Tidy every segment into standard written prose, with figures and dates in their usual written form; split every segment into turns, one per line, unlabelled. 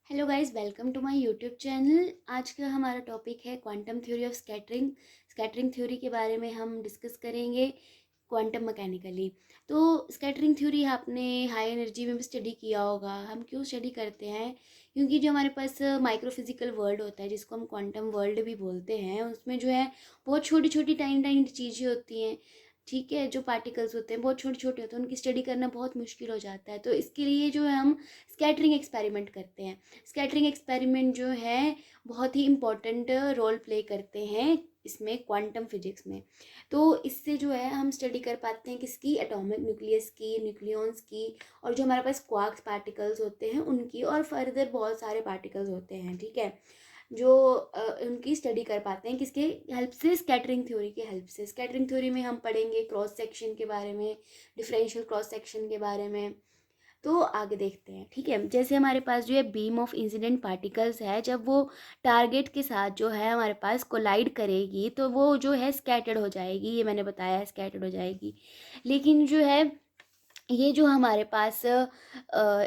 Hello guys, welcome to my YouTube channel. आज का हमारा टॉपिक है quantum theory of scattering. Scattering theory के बारे में हम डिस्कस करेंगे क्वांटम मैकेनिकली। तो स्कैटरिंग थ्योरी आपने हाई एनर्जी में भी स्टडी किया होगा। हम क्यों स्टडी करते हैं? क्योंकि जो हमारे पास माइक्रोफिजिकल वर्ल्ड होता है, जिसको हम क्वांटम वर्ल्ड भी बोलते हैं, उसमें जो है बहुत छोटी छोटी टाइनी टाइनी चीज़ें होती हैं। ठीक है, जो पार्टिकल्स होते हैं बहुत छोटे छोटे होते हैं, उनकी स्टडी करना बहुत मुश्किल हो जाता है। तो इसके लिए जो है हम स्कैटरिंग एक्सपेरिमेंट करते हैं। स्कैटरिंग एक्सपेरिमेंट जो है बहुत ही इम्पॉर्टेंट रोल प्ले करते हैं इसमें, क्वांटम फिजिक्स में। तो इससे जो है हम स्टडी कर पाते हैं किसकी, एटॉमिक न्यूक्लियस की, न्यूक्लियॉन्स की, और जो हमारे पास क्वार्क्स पार्टिकल्स होते हैं उनकी, और फर्दर बहुत सारे पार्टिकल्स होते हैं। ठीक है, जो उनकी स्टडी कर पाते हैं किसके हेल्प से, स्कैटरिंग थ्योरी के हेल्प से। स्कैटरिंग थ्योरी में हम पढ़ेंगे क्रॉस सेक्शन के बारे में, डिफरेंशियल क्रॉस सेक्शन के बारे में। तो आगे देखते हैं। ठीक है, जैसे हमारे पास जो है बीम ऑफ इंसिडेंट पार्टिकल्स है, जब वो टारगेट के साथ जो है हमारे पास कोलाइड करेगी तो वो जो है स्कैटर्ड हो जाएगी। ये मैंने बताया है, स्कैटर्ड हो जाएगी। लेकिन जो है ये जो हमारे पास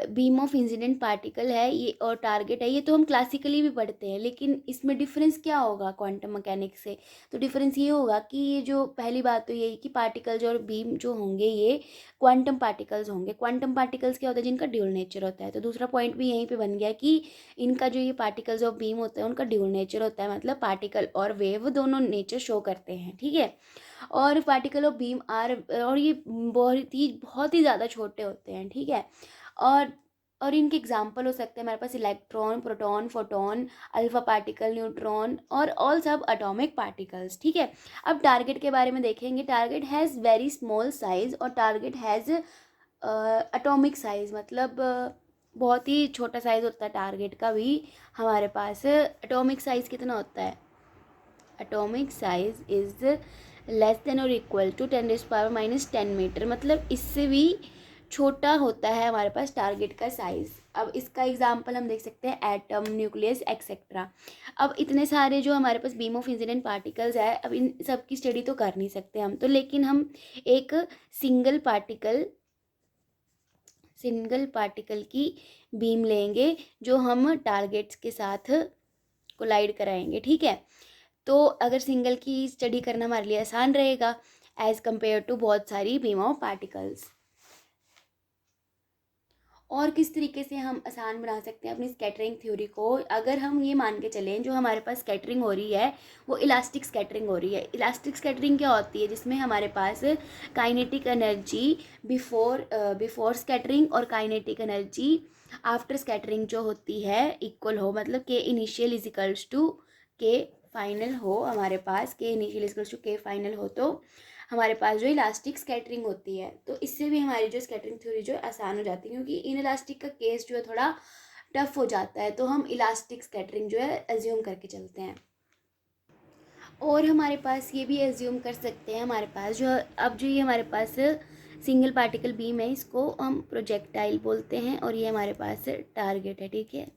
बीम ऑफ इंसिडेंट पार्टिकल है ये और टारगेट है, ये तो हम क्लासिकली भी पढ़ते हैं। लेकिन इसमें डिफरेंस क्या होगा क्वांटम मैकेनिक्स से? तो डिफरेंस ये होगा कि ये जो पहली बात तो यही कि पार्टिकल्स और बीम जो होंगे ये क्वांटम पार्टिकल्स होंगे। क्वांटम पार्टिकल्स क्या होता है? जिनका ड्यूल नेचर होता है। तो दूसरा पॉइंट भी यहीं पे बन गया कि इनका जो ये पार्टिकल्स और बीम होता है उनका ड्यूल नेचर होता है, मतलब पार्टिकल और वेव दोनों नेचर शो करते हैं। ठीक है, और पार्टिकल ऑफ बीम आर, और ये बहुत ही ज़्यादा छोटे होते हैं। ठीक है, और और इनके एग्जाम्पल हो सकते हैं हमारे पास electron, proton, photon, alpha particle, neutron और ऑल सब एटॉमिक पार्टिकल्स। ठीक है, अब टारगेट के बारे में देखेंगे। Target has very small size, और टारगेट हैज़ एटॉमिक साइज, मतलब बहुत ही छोटा साइज होता है टारगेट का भी। हमारे पास एटॉमिक साइज कितना होता है? Atomic size is less than और इक्वल टू 10⁻⁻10 मीटर, मतलब इससे भी छोटा होता है हमारे पास टारगेट का साइज़। अब इसका एग्जांपल हम देख सकते हैं, एटम, न्यूक्लियस, एक्सेट्रा। अब इतने सारे जो हमारे पास बीम ऑफ इंसिडेंट पार्टिकल्स है, अब इन सब की स्टडी तो कर नहीं सकते हम तो, लेकिन हम एक सिंगल पार्टिकल सिंगल पार्टिकल की बीम लेंगे जो हम टारगेट्स के साथ कोलाइड कराएंगे। ठीक है, तो अगर सिंगल की स्टडी करना हमारे लिए आसान रहेगा एज़ कम्पेयर टू बहुत सारी बीम ऑफ पार्टिकल्स। और किस तरीके से हम आसान बना सकते हैं अपनी स्कैटरिंग थ्योरी को? अगर हम ये मान के चलें जो हमारे पास स्कैटरिंग हो रही है वो इलास्टिक स्कैटरिंग हो रही है। इलास्टिक स्कैटरिंग क्या होती है? जिसमें हमारे पास काइनेटिक एनर्जी बिफोर स्कैटरिंग और काइनेटिक एनर्जी आफ्टर स्कैटरिंग जो होती है इक्वल हो, मतलब के इनिशियल इज इक्वल्स टू के फाइनल हो। हमारे पास के इनिशियल इज इक्वल्स टू के फाइनल हो तो हमारे पास जो इलास्टिक स्कैटरिंग होती है। तो इससे भी हमारी जो स्कैटरिंग थ्योरी जो है आसान हो जाती है, क्योंकि इन इलास्टिक का केस जो है थोड़ा टफ हो जाता है, तो हम इलास्टिक स्कैटरिंग जो है एज्यूम करके चलते हैं। और हमारे पास ये भी एज्यूम कर सकते हैं, हमारे पास जो अब जो ये हमारे पास सिंगल पार्टिकल बीम है इसको हम प्रोजेक्टाइल बोलते हैं, और ये हमारे पास टारगेट है। ठीक है,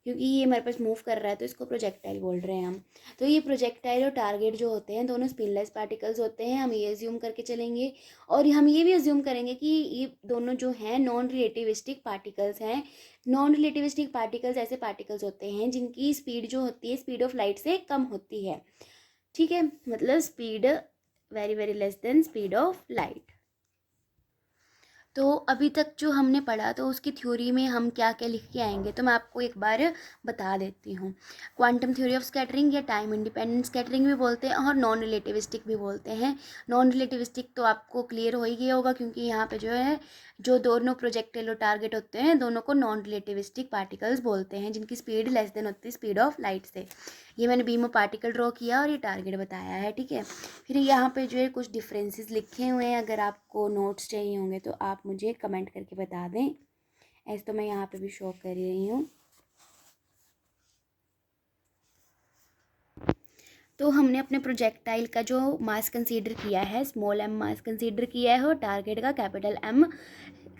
क्योंकि ये हमारे पास मूव कर रहा है तो इसको प्रोजेक्टाइल बोल रहे हैं हम। तो ये प्रोजेक्टाइल और टारगेट जो होते हैं दोनों स्पिनलेस पार्टिकल्स होते हैं, हम ये अज्यूम करके चलेंगे। और हम ये भी अज्यूम करेंगे कि ये दोनों जो हैं नॉन रिलेटिविस्टिक पार्टिकल्स हैं। नॉन रिलेटिविस्टिक पार्टिकल्स ऐसे पार्टिकल्स होते हैं जिनकी स्पीड जो होती है स्पीड ऑफ लाइट से कम होती है। ठीक है, मतलब speed very very less than speed of light. तो अभी तक जो हमने पढ़ा तो उसकी थ्योरी में हम क्या क्या लिख के आएंगे, तो मैं आपको एक बार बता देती हूँ। क्वांटम थ्योरी ऑफ स्कैटरिंग या टाइम इंडिपेंडेंट स्कैटरिंग भी बोलते हैं और नॉन रिलेटिविस्टिक भी बोलते हैं। नॉन रिलेटिविस्टिक तो आपको क्लियर हो ही गया होगा, क्योंकि यहाँ पे जो है जो दोनों प्रोजेक्टाइल और टारगेट होते हैं दोनों को नॉन रिलेटिविस्टिक पार्टिकल्स बोलते हैं, जिनकी स्पीड लेस देन होती है स्पीड ऑफ लाइट से। ये मैंने बीम ऑफ पार्टिकल ड्रॉ किया और ये टारगेट बताया है। ठीक है, फिर यहाँ पे जो है कुछ डिफरेंसेस लिखे हुए हैं, अगर आपको नोट्स चाहिए होंगे तो आप मुझे कमेंट करके बता दें। ऐसे तो मैं यहाँ पे भी शो कर रही हूँ। तो हमने अपने प्रोजेक्टाइल का जो मास कंसीडर किया है, स्मॉल एम मास कंसीडर किया है, और टारगेट का कैपिटल एम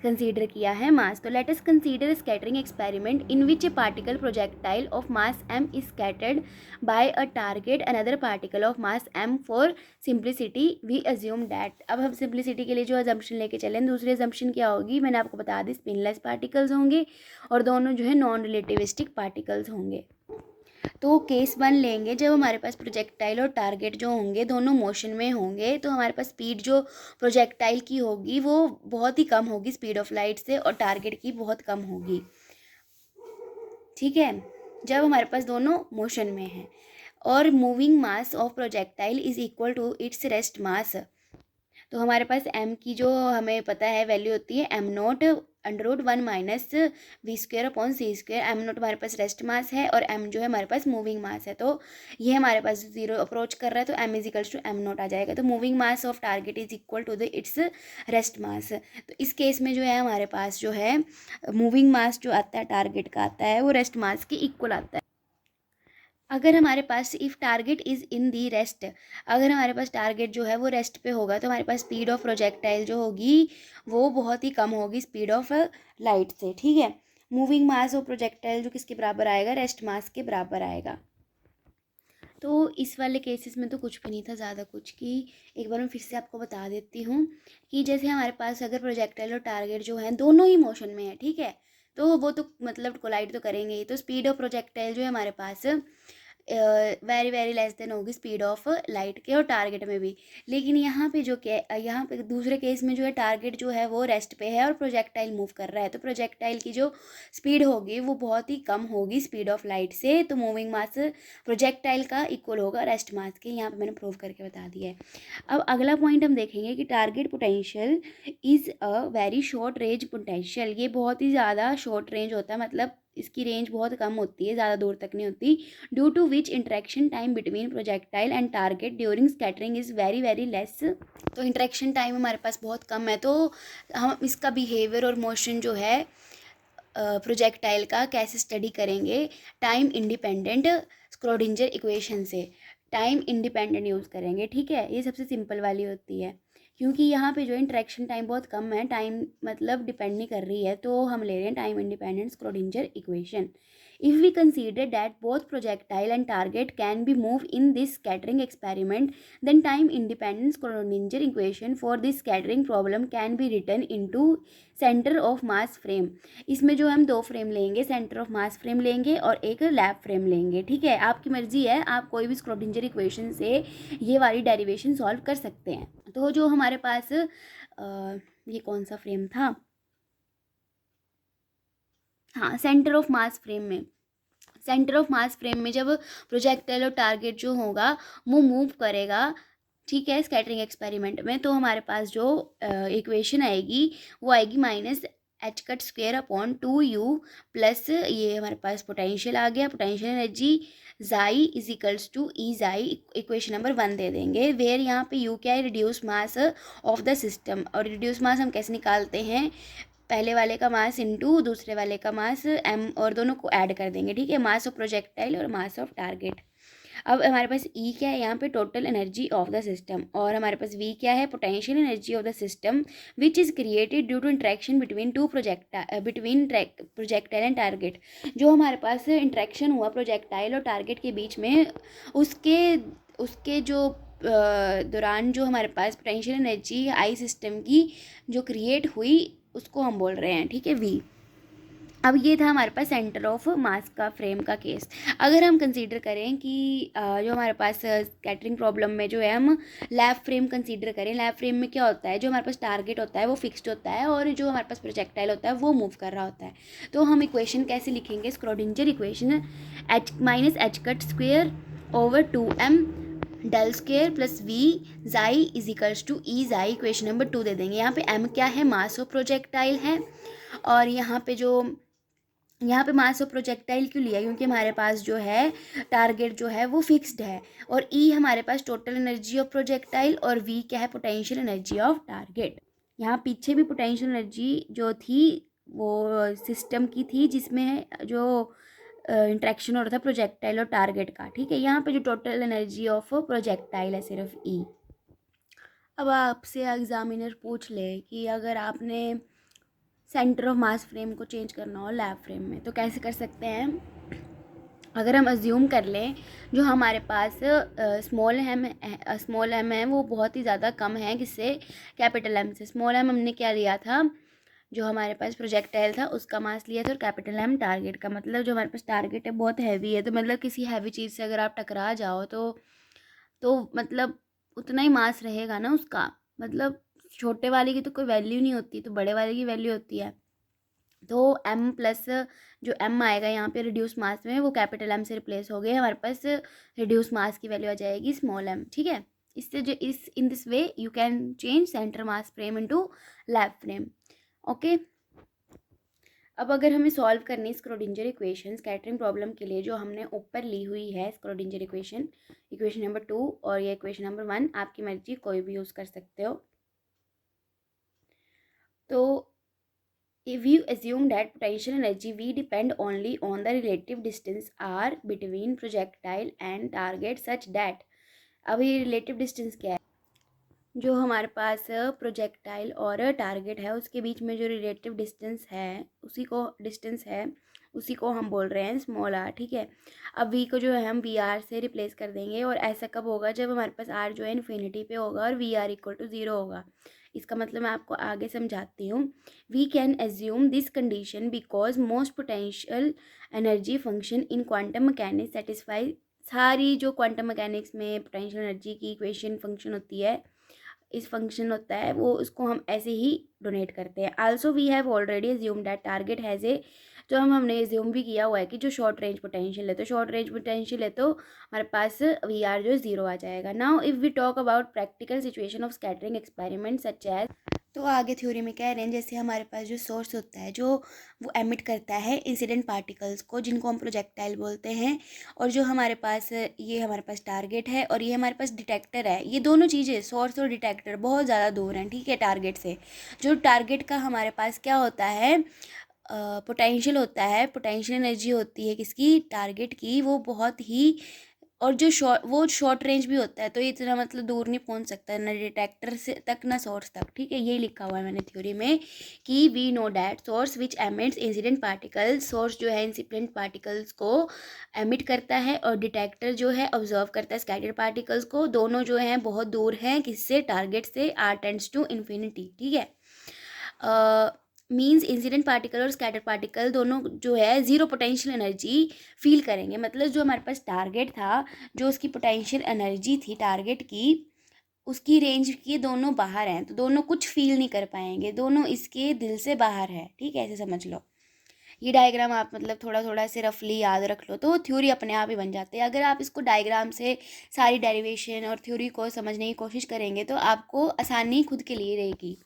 कंसीडर किया है मास। तो let us consider scattering experiment in which a particle projectile of mass m is scattered by a target another particle of mass m। For simplicity we assume that, अब हम simplicity के लिए जो assumption लेके चलें, दूसरी assumption क्या होगी, मैंने आपको बता दी, स्पिनलेस पार्टिकल्स होंगे और दोनों जो है नॉन रिलेटिविस्टिक पार्टिकल्स होंगे। तो केस 1 लेंगे, जब हमारे पास प्रोजेक्टाइल और टारगेट जो होंगे दोनों मोशन में होंगे, तो हमारे पास स्पीड जो प्रोजेक्टाइल की होगी वो बहुत ही कम होगी स्पीड ऑफ लाइट से, और टारगेट की बहुत कम होगी। ठीक है, जब हमारे पास दोनों मोशन में हैं। और moving mass of projectile is equal to its rest mass. तो हमारे पास m की जो हमें पता है वैल्यू होती है m0 √1 माइनस v²/c²। m0 हमारे पास रेस्ट मास है और m जो है हमारे पास मूविंग मास है। तो ये हमारे पास जीरो अप्रोच कर रहा है, तो m is equals to m0 आ जाएगा। तो moving mass of target is equal to the its rest mass. तो इस केस में जो है हमारे पास जो है मूविंग मास जो आता है टारगेट का आता है वो रेस्ट मास के इक्वल आता है। अगर हमारे पास if target is in the rest, अगर हमारे पास टारगेट जो है वो रेस्ट पे होगा, तो हमारे पास स्पीड ऑफ प्रोजेक्टाइल जो होगी वो बहुत ही कम होगी स्पीड ऑफ लाइट से। ठीक है, मूविंग मास ऑफ प्रोजेक्टाइल जो किसके बराबर आएगा, रेस्ट मास के बराबर आएगा। तो इस वाले केसेस में तो कुछ भी नहीं था ज़्यादा कुछ, कि एक बार मैं फिर से आपको बता देती हूँ कि जैसे हमारे पास अगर प्रोजेक्टाइल और टारगेट जो है दोनों ही मोशन में है, ठीक है, तो वो तो मतलब कोलाइड तो करेंगे ही। तो स्पीड ऑफ प्रोजेक्टाइल जो है हमारे पास वेरी वेरी लेस देन होगी स्पीड ऑफ लाइट के, और टारगेट में भी। लेकिन यहाँ पे जो क्या, यहाँ पे दूसरे केस में जो है टारगेट जो है वो रेस्ट पे है और प्रोजेक्टाइल मूव कर रहा है, तो प्रोजेक्टाइल की जो स्पीड होगी वो बहुत ही कम होगी स्पीड ऑफ लाइट से। तो मूविंग मास प्रोजेक्टाइल का इक्वल होगा रेस्ट मास के, यहाँ पे मैंने प्रूव करके बता दिया है। अब अगला पॉइंट हम देखेंगे कि target potential is a very short range potential. ये बहुत ही ज़्यादा शॉर्ट रेंज होता है, मतलब इसकी रेंज बहुत कम होती है, ज़्यादा दूर तक नहीं होती। Due to which interaction time between projectile and target during scattering is very very less. तो इंटरेक्शन टाइम हमारे पास बहुत कम है, तो हम इसका बिहेवियर और मोशन जो है प्रोजेक्टाइल का कैसे स्टडी करेंगे, टाइम इंडिपेंडेंट स्क्रोडिंजर इक्वेशन से टाइम इंडिपेंडेंट यूज़ करेंगे। ठीक है, ये सबसे सिंपल वाली होती है, क्योंकि यहाँ पे जो इंटरेक्शन टाइम बहुत कम है, टाइम मतलब डिपेंड नहीं कर रही है, तो हम ले रहे हैं time independent Schrödinger equation. If we consider that both projectile and target can be moved in this scattering experiment, then time independent Schrodinger equation for this scattering problem can be written into center of mass frame। इसमें जो हम दो frame लेंगे, centre of mass frame लेंगे और एक lab frame लेंगे। ठीक है, आपकी मर्जी है, आप कोई भी स्क्रोडिंजर इक्वेशन से ये वाली डेरिवेशन सॉल्व कर सकते हैं। तो जो हमारे पास ये कौन सा फ्रेम था, हाँ, सेंटर ऑफ मास फ्रेम में, सेंटर ऑफ मास फ्रेम में जब प्रोजेक्टाइल और टारगेट जो होगा वो मूव करेगा, ठीक है, स्कैटरिंग एक्सपेरिमेंट में, तो हमारे पास जो इक्वेशन आएगी वो आएगी -h²/2u प्लस ये हमारे पास पोटेंशियल आ गया, पोटेंशियल एनर्जी जाई is equals to E psi, equation number 1 दे देंगे। वेयर यहाँ पे यू क्या है, reduce mass of the system. और रिड्यूस मास हम कैसे निकालते हैं, पहले वाले का मास इंटू दूसरे वाले का मास m, और दोनों को ऐड कर देंगे। ठीक है, मास ऑफ प्रोजेक्टाइल और मास ऑफ टारगेट। अब हमारे पास E क्या है, यहाँ पे total energy of the system, और हमारे पास V क्या है, potential energy of the system which is created due to interaction between projectile and target. जो हमारे पास इंट्रैक्शन हुआ प्रोजेक्टाइल और टारगेट के बीच में, उसके उसके जो दौरान जो हमारे पास पोटेंशियल एनर्जी आई सिस्टम की जो क्रिएट हुई उसको हम बोल रहे हैं। ठीक है, V। अब ये था हमारे पास सेंटर ऑफ मास का फ्रेम का केस। अगर हम कंसीडर करें कि जो हमारे पास स्कैटरिंग प्रॉब्लम में जो है हम लैब फ्रेम कंसीडर करें, लैब फ्रेम में क्या होता है, जो हमारे पास टारगेट होता है वो फिक्स्ड होता है और जो हमारे पास प्रोजेक्टाइल होता है वो मूव कर रहा होता है। तो हम इक्वेशन कैसे लिखेंगे, Schrodinger equation h-2m del square plus v psi is equals to E psi, equation number 2 दे देंगे। यहाँ पे m क्या है, मास ऑफ प्रोजेक्टाइल है, और यहाँ पे मास ऑफ प्रोजेक्टाइल क्यों लिया, क्योंकि हमारे पास जो है टारगेट जो है वो फिक्स्ड है, और ई हमारे पास टोटल एनर्जी ऑफ प्रोजेक्टाइल, और वी क्या है, पोटेंशियल एनर्जी ऑफ टारगेट। यहाँ पीछे भी पोटेंशियल एनर्जी जो थी वो सिस्टम की थी, जिसमें जो इंट्रैक्शन हो रहा था प्रोजेक्टाइल और टारगेट का। ठीक है, यहाँ पे जो टोटल एनर्जी ऑफ प्रोजेक्टाइल है सिर्फ ई। अब आपसे एग्जामिनर पूछ ले कि अगर आपने सेंटर ऑफ मास फ्रेम को चेंज करना हो लैब फ्रेम में, तो कैसे कर सकते हैं? अगर हम अज्यूम कर लें जो हमारे पास स्मॉल एम है वो बहुत ही ज़्यादा कम है किससे, कैपिटल एम से। स्मॉल एम हमने क्या लिया था, जो हमारे पास प्रोजेक्टाइल था उसका मास लिया था, और कैपिटल एम टारगेट का। मतलब जो हमारे पास टारगेट है बहुत हैवी है, तो मतलब किसी हैवी चीज़ से अगर आप टकरा जाओ तो मतलब उतना ही मास रहेगा ना उसका। मतलब छोटे वाले की तो कोई वैल्यू नहीं होती, तो बड़े वाले की वैल्यू होती है। तो m प्लस जो m आएगा यहाँ पे रिड्यूस मास में, वो कैपिटल M से रिप्लेस हो गए, हमारे पास रिड्यूस मास की वैल्यू आ जाएगी स्मॉल m। ठीक है, इससे जो इस in this way you can change centre mass frame into lab frame. Okay, अब अगर हमें सॉल्व करनी स्क्रोडिंजर इक्वेशन स्कैटरिंग प्रॉब्लम के लिए, जो हमने ऊपर ली हुई है स्क्रोडिंजर इक्वेशन, इक्वेशन नंबर 2 और ये इक्वेशन नंबर 1, आपकी मर्जी कोई भी यूज़ कर सकते हो। तो if you assume that potential energy V depend only on the relative distance r between projectile and target such that, अब ये relative distance क्या है, जो हमारे पास प्रोजेक्टाइल और टारगेट है उसके बीच में जो रिलेटिव डिस्टेंस है उसी को हम बोल रहे हैं स्मॉल आर। ठीक है, अब वी को जो है हम वी आर से रिप्लेस कर देंगे, और ऐसा कब होगा, जब हमारे पास आर जो है इन्फिनिटी पे होगा और वी आर इक्वल टू 0 होगा। इसका मतलब मैं आपको आगे समझाती हूँ। We can assume this condition because most potential energy function in quantum mechanics satisfy, सारी जो क्वांटम मैकेनिक्स में पोटेंशियल एनर्जी की इक्वेशन फंक्शन होती है, इस फंक्शन होता है वो, उसको हम ऐसे ही डोनेट करते हैं। Also we have already assume that target has a, जो हमने एज्यूम भी किया हुआ है कि जो शॉर्ट रेंज पोटेंशियल है, तो शॉर्ट रेंज पोटेंशियल है तो हमारे पास वी आर जो 0 आ जाएगा। Now if we talk about practical situation of scattering experiment such as, तो आगे थ्योरी में कह रहे हैं जैसे हमारे पास जो सोर्स होता है जो वो एमिट करता है इंसिडेंट पार्टिकल्स को, जिनको हम प्रोजेक्टाइल बोलते हैं, और जो हमारे पास ये हमारे पास टारगेट है और ये हमारे पास डिटेक्टर है। ये दोनों चीज़ें सोर्स और डिटेक्टर बहुत ज़्यादा दूर हैं, ठीक है, टारगेट से। जो टारगेट का हमारे पास क्या होता है, पोटेंशियल होता है, पोटेंशियल एनर्जी होती है किसकी, टारगेट की, वो बहुत ही, और जो शॉर्ट रेंज भी होता है, तो ये इतना मतलब दूर नहीं पहुंच सकता ना डिटेक्टर से तक ना सोर्स तक। ठीक है, ये लिखा हुआ है मैंने थ्योरी में कि we know that source which emits incident particles, source जो है इंसिडेंट पार्टिकल्स को एमिट करता है, और डिटेक्टर जो है ऑब्जर्व करता है स्कैटर्ड पार्टिकल्स को। दोनों जो हैं बहुत दूर हैं किससे, टारगेट से, आर टेंड्स टू इन्फिनिटी। ठीक है, मीन्स इंसिडेंट पार्टिकल और स्कैटर पार्टिकल दोनों जो है ज़ीरो पोटेंशियल एनर्जी फील करेंगे। मतलब जो हमारे पास टारगेट था, जो उसकी पोटेंशियल एनर्जी थी टारगेट की, उसकी रेंज के दोनों बाहर हैं, तो दोनों कुछ फील नहीं कर पाएंगे, दोनों इसके दिल से बाहर है। ठीक है, ऐसे समझ लो। ये डायग्राम आप मतलब थोड़ा थोड़ा से रफली याद रख लो तो थ्योरी अपने आप ही बन जाती है। अगर आप इसको डायग्राम से सारी डेरिवेशन और थ्योरी को समझने की कोशिश करेंगे तो आपको आसानी खुद के लिए रहेगी।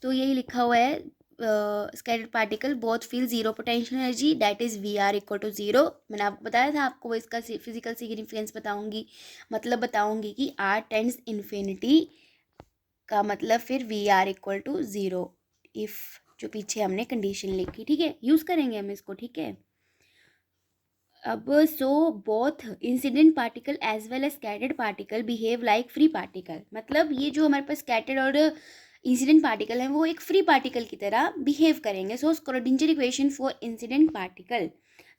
तो यही लिखा हुआ है, scattered particle both feel zero potential energy that is V are equal to 0। मैंने आपको बताया था, आपको इसका फिजिकल सिग्निफिकेंस बताऊंगी, मतलब बताऊंगी कि आर टेंड्स इन्फिनिटी का मतलब फिर V are equal to 0 if, जो पीछे हमने कंडीशन लिखी। ठीक है, यूज़ करेंगे हम इसको। ठीक है, अब so both incident particle as well as scattered particle behave like free particle, मतलब ये जो हमारे पास स्कैटर्ड और इंसिडेंट पार्टिकल है वो एक फ्री पार्टिकल की तरह बिहेव करेंगे। So Schrodinger equation for incident particle,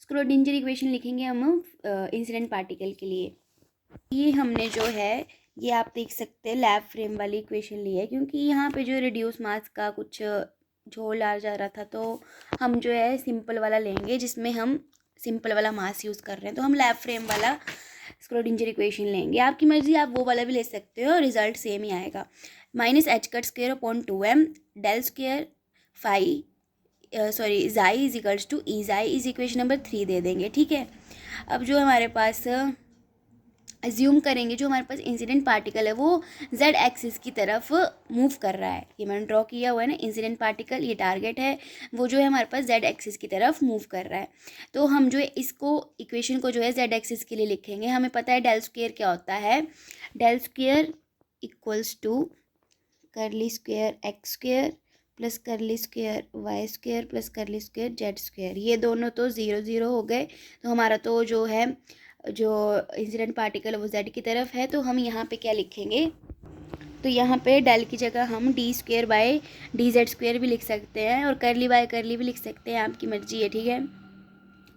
Schrodinger equation लिखेंगे हम इंसिडेंट पार्टिकल के लिए। ये हमने जो है ये आप देख सकते हैं लैब फ्रेम वाली इक्वेशन ली है, क्योंकि यहाँ पे जो रिड्यूस मास का कुछ झोल आ जा रहा था, तो हम जो है सिंपल वाला लेंगे जिसमें हम सिंपल वाला मास यूज़ कर रहे हैं, तो हम लैब फ्रेम वाला स्क्रोडिंजर इक्वेशन लेंगे। आपकी मर्जी, आप वो वाला भी ले सकते हो, रिजल्ट सेम ही आएगा। Minus h cut square upon 2m del square phi psi is equals to E, psi is equation number 3 दे देंगे। ठीक है, अब जो हमारे पास एज्यूम करेंगे जो हमारे पास इंसिडेंट पार्टिकल है वो जेड एक्सिस की तरफ मूव कर रहा है। ये मैंने ड्रॉ किया हुआ है ना, इंसिडेंट पार्टिकल, ये टारगेट है, वो जो है हमारे पास जेड एक्सिस की तरफ मूव कर रहा है। तो हम जो है इसको इक्वेशन को जो है जेड एक्सिस के लिए लिखेंगे। हमें पता है डेल स्क्वेयर क्या होता है, del square equals to curly square x square plus curly square y square plus curly square z square. ये दोनों तो 0 0 हो गए, तो हमारा तो जो है जो इंसिडेंट पार्टिकल है वो जेड की तरफ है। तो हम यहाँ पे क्या लिखेंगे, तो यहाँ पे डेल की जगह हम D square by D Z square भी लिख सकते हैं और करली बाय करली भी लिख सकते हैं, आपकी मर्जी है, ठीक है।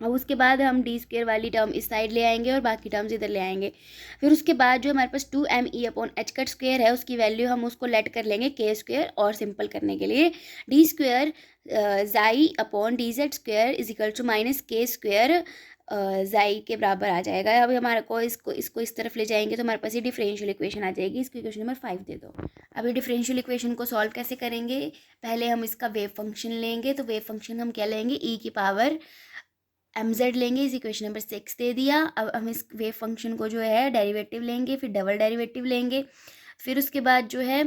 अब उसके बाद हम डी स्क्वेयर वाली टर्म इस साइड ले आएंगे और बाकी टर्म्स इधर ले आएंगे। फिर उसके बाद जो हमारे पास 2me/h² है उसकी वैल्यू हम उसको लेट कर लेंगे k स्क्वेयर, और सिंपल करने के लिए d square (dy/dz² is equal to -k square psi के बराबर आ जाएगा। अब हमारे को इसको इस तरफ ले जाएंगे तो हमारे पास ये डिफरेंशियल इक्वेशन आ जाएगी। इसको इक्वेशन नंबर 5 दे दो। अब ये डिफरेंशियल इक्वेशन को सॉल्व कैसे करेंगे, पहले हम इसका वेव फंक्शन लेंगे। तो वेव फंक्शन हम क्या लेंगे, e⁻mz लेंगे। इस इक्वेशन नंबर 6 दे दिया। अब हम इस वेव फंक्शन को जो है डेरिवेटिव लेंगे, फिर डबल डेरिवेटिव लेंगे। फिर उसके बाद जो है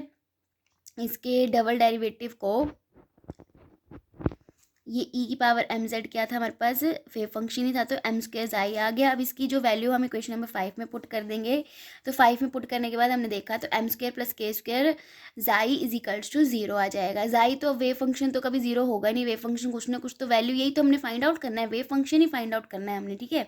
इसके डबल डेरिवेटिव को, ये e⁻mz क्या था हमारे पास, वेव फंक्शन ही था, तो m स्क्वेयर जाई आ गया। अब इसकी जो वैल्यू हम इक्वेशन नंबर 5 में पुट कर देंगे। तो 5 में पुट करने के बाद हमने देखा तो m square plus k square जाई इज इक्वल्स टू 0 आ जाएगा। जाई तो वेव फंक्शन तो कभी 0 होगा नहीं, वेव फंक्शन कुछ ना कुछ तो वैल्यू, यही तो हमने फाइंड आउट करना है, वेव फंक्शन ही फाइंड आउट करना है हमने, ठीक है।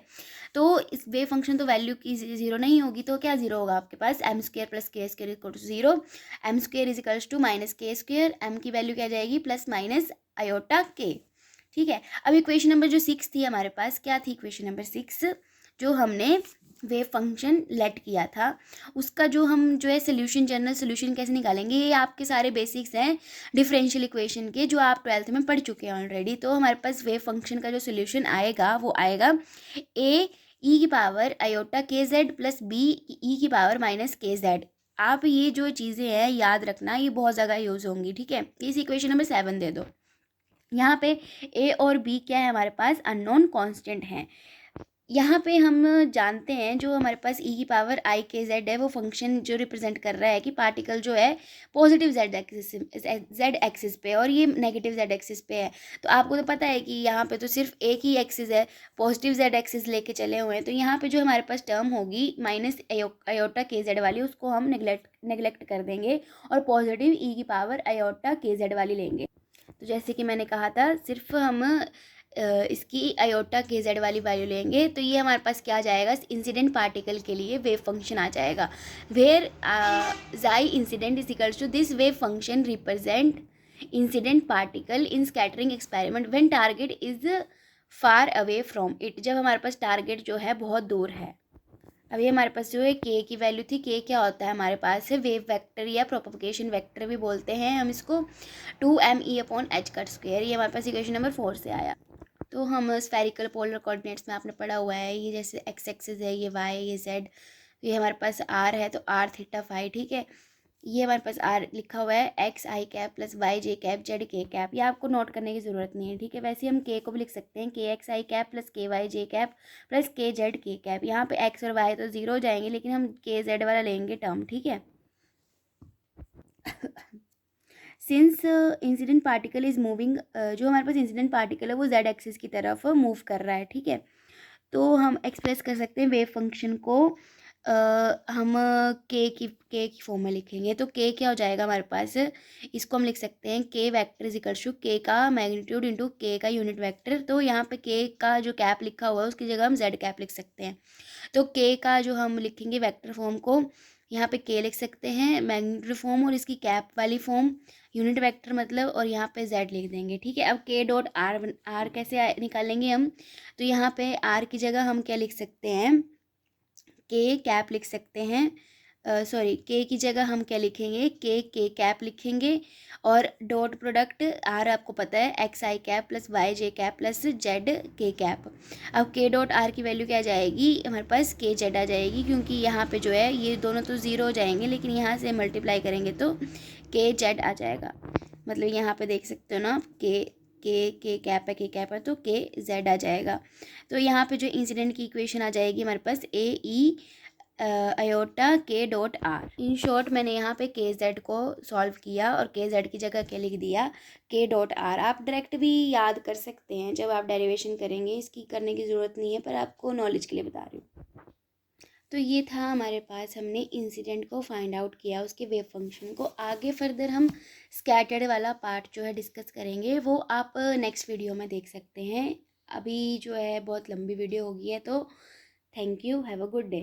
तो इस वेव फंक्शन तो वैल्यू की 0 नहीं होगी, तो क्या 0 होगा आपके पास, m square plus k square equal to 0। m square is equals to -k square, m की वैल्यू क्या जाएगी प्लस माइनस आयोटा k, ठीक है। अब इक्वेशन नंबर जो 6 थी हमारे पास, क्या थी इक्वेशन नंबर 6, जो हमने वेव फंक्शन लेट किया था उसका जो हम जो है सोल्यूशन, जनरल सोल्यूशन कैसे निकालेंगे, ये आपके सारे बेसिक्स हैं डिफरेंशियल इक्वेशन के जो आप 12th में पढ़ चुके हैं ऑलरेडी। तो हमारे पास वेव फंक्शन का जो सोल्यूशन आएगा वो आएगा a e⁻i⁻k z plus b e⁻−k z। आप ये जो चीज़ें हैं याद रखना, ये बहुत ज़्यादा यूज़ होंगी, ठीक है। इस इक्वेशन नंबर 7 दे दो। यहाँ पे a और b क्या है हमारे पास, अननोन कांस्टेंट हैं। यहाँ पे हम जानते हैं जो हमारे पास e⁻ik z है वो फंक्शन जो रिप्रेजेंट कर रहा है कि पार्टिकल जो है पॉजिटिव z एक्सिस पे और ये नेगेटिव z एक्सिस पे है। तो आपको तो पता है कि यहाँ पे तो सिर्फ एक ही एक्सिस है, पॉजिटिव z एक्सिस लेके चले हुए हैं। तो यहाँ पे जो हमारे पास टर्म होगी -i⁻k z वाली, उसको हम नेग्लेक्ट कर देंगे और पॉजिटिव e⁻i⁻k z वाली लेंगे। तो जैसे कि मैंने कहा था, सिर्फ हम इसकी आयोटा के जेड वाली वैल्यू लेंगे तो ये हमारे पास क्या आ जाएगा, इंसिडेंट पार्टिकल के लिए वेव फंक्शन आ जाएगा। Where psi incident is equals to this wave function represent incident particle in scattering experiment when target is far away from it, जब हमारे पास टारगेट जो है बहुत दूर है। अभी हमारे पास जो है k की वैल्यू थी, k क्या होता है हमारे पास है वेव वेक्टर या प्रोपगेशन वेक्टर भी बोलते हैं हम इसको, 2me/h²। ये हमारे पास इक्वेशन नंबर 4 से आया। तो हम स्फेरिकल पोलर कोऑर्डिनेट्स में आपने पढ़ा हुआ है, ये जैसे x एक्सिस है, ये y, ये z, ये हमारे पास r है तो r थीटा फाई, ठीक है। ये हमारे पास r लिखा हुआ है xi cap plus yj cap zk cap, ये आपको नोट करने की ज़रूरत नहीं है, ठीक है। वैसे हम k को भी लिख सकते हैं kxi cap plus kyj cap plus kzk cap. यहाँ पे x और y तो 0 हो जाएंगे, लेकिन हम kz वाला लेंगे टर्म, ठीक है। Since incident particle is moving, जो हमारे पास इंसिडेंट पार्टिकल है वो z एक्सिस की तरफ मूव कर रहा है, ठीक है। तो हम एक्सप्रेस कर सकते हैं वेव फंक्शन को, हम k की फॉर्म में लिखेंगे। तो k क्या हो जाएगा हमारे पास, इसको हम लिख सकते हैं k vector is equals to k का मैग्नीट्यूड इंटू k का यूनिट वेक्टर। तो यहाँ पे k का जो कैप लिखा हुआ है उसकी जगह हम z कैप लिख सकते हैं। तो k का जो हम लिखेंगे वेक्टर फॉर्म को, यहाँ पे k लिख सकते हैं मैग्नीट्यूड फॉर्म और इसकी कैप वाली फॉर्म यूनिट वेक्टर मतलब, और यहाँ पे z लिख देंगे, ठीक है। अब k डॉट r कैसे निकालेंगे हम, तो यहाँ पे r की जगह हम क्या लिख सकते हैं, k कैप लिख सकते हैं, सॉरी k की जगह हम क्या लिखेंगे, k कैप लिखेंगे और डॉट प्रोडक्ट r आपको पता है xi cap plus yj cap plus zk cap. अब k डॉट r की वैल्यू क्या आ जाएगी हमारे पास, kz आ जाएगी, क्योंकि यहाँ पे जो है ये दोनों तो 0 हो जाएंगे, लेकिन यहाँ से मल्टीप्लाई करेंगे तो kz आ जाएगा। मतलब यहाँ पे देख सकते हो ना, के कैप है तो के जेड आ जाएगा। तो यहाँ पे जो इंसिडेंट की इक्वेशन आ जाएगी हमारे पास आयोटा के डॉट आर। इन शॉर्ट मैंने यहाँ पे के जेड को सॉल्व किया और के जेड की जगह क्या लिख दिया, के डॉट आर। आप डायरेक्ट भी याद कर सकते हैं जब आप डेरिवेशन करेंगे, इसकी करने की ज़रूरत नहीं है, पर आपको नॉलेज के लिए बता रही हूँ। तो ये था हमारे पास, हमने इंसिडेंट को फाइंड आउट किया, उसके वेव फंक्शन को। आगे फर्दर हम स्कैटर्ड वाला पार्ट जो है डिस्कस करेंगे, वो आप नेक्स्ट वीडियो में देख सकते हैं। अभी जो है बहुत लंबी वीडियो हो गई है, तो thank you, have a good day.